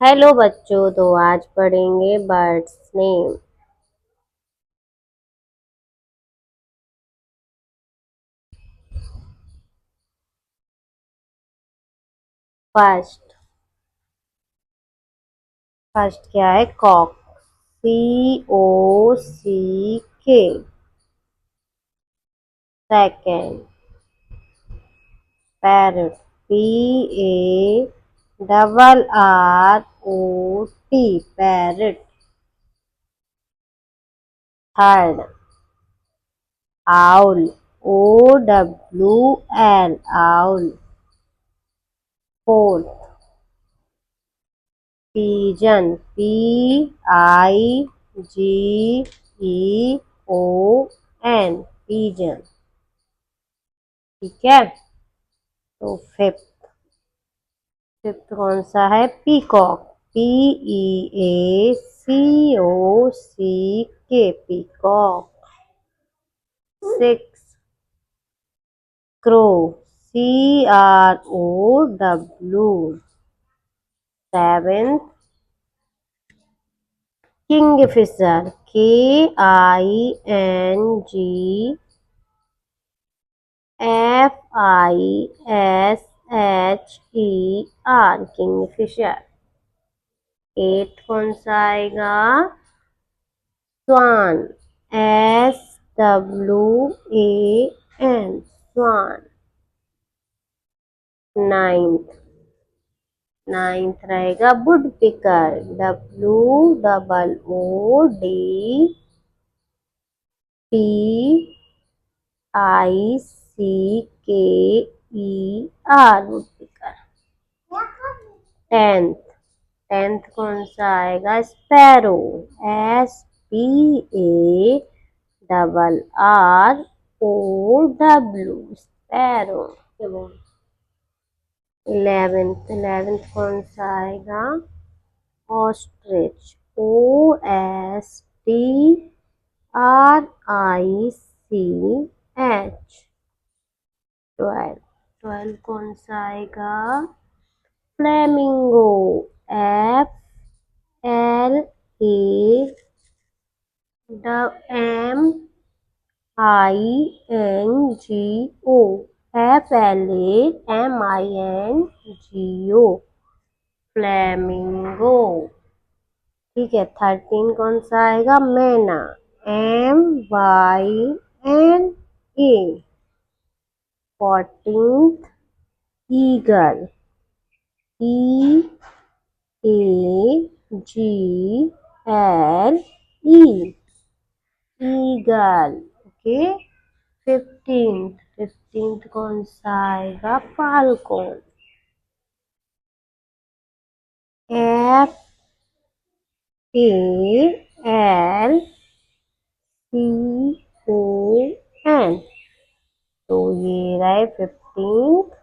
Hello बच्चों, तो आज पढ़ेंगे बर्ड्स नेम। फर्स्ट फर्स्ट क्या है? Cock. COCK। Second parrot. PARROT। Parrot. Third owl. OWL। Owl. Fourth pigeon. PIGEON। Pigeon. ठीक है। तो फिफ्थ कौन सा है? Peacock. PEACOCK। Peacock. Six crow. CROW। Seventh kingfisher. KINGFISHER। Kingfisher. Eight कौन सा आएगा? स्वान। SWAN। स्वान। नाइन्थ रहेगा wood picker. WOODPICKER। Wood picker. Tenth tenth कौन सा आएगा? स्पैरो। SPARROW। स्पैरो। इलेवेंथ कौन सा आएगा? ऑस्ट्रिच। OSTRICH। ट्वेल्व कौन सा आएगा? फ्लेमिंगो। FLAMINGO। FLAMINGO। फ्लेमिंगो। ठीक है। 13 कौन सा आएगा? मैना। MYNA। 14th eagle. EAGLE। Eagle. Okay. Fifteenth कौन सा आएगा? फाल्कन। FALCON। तो ये रहे 15th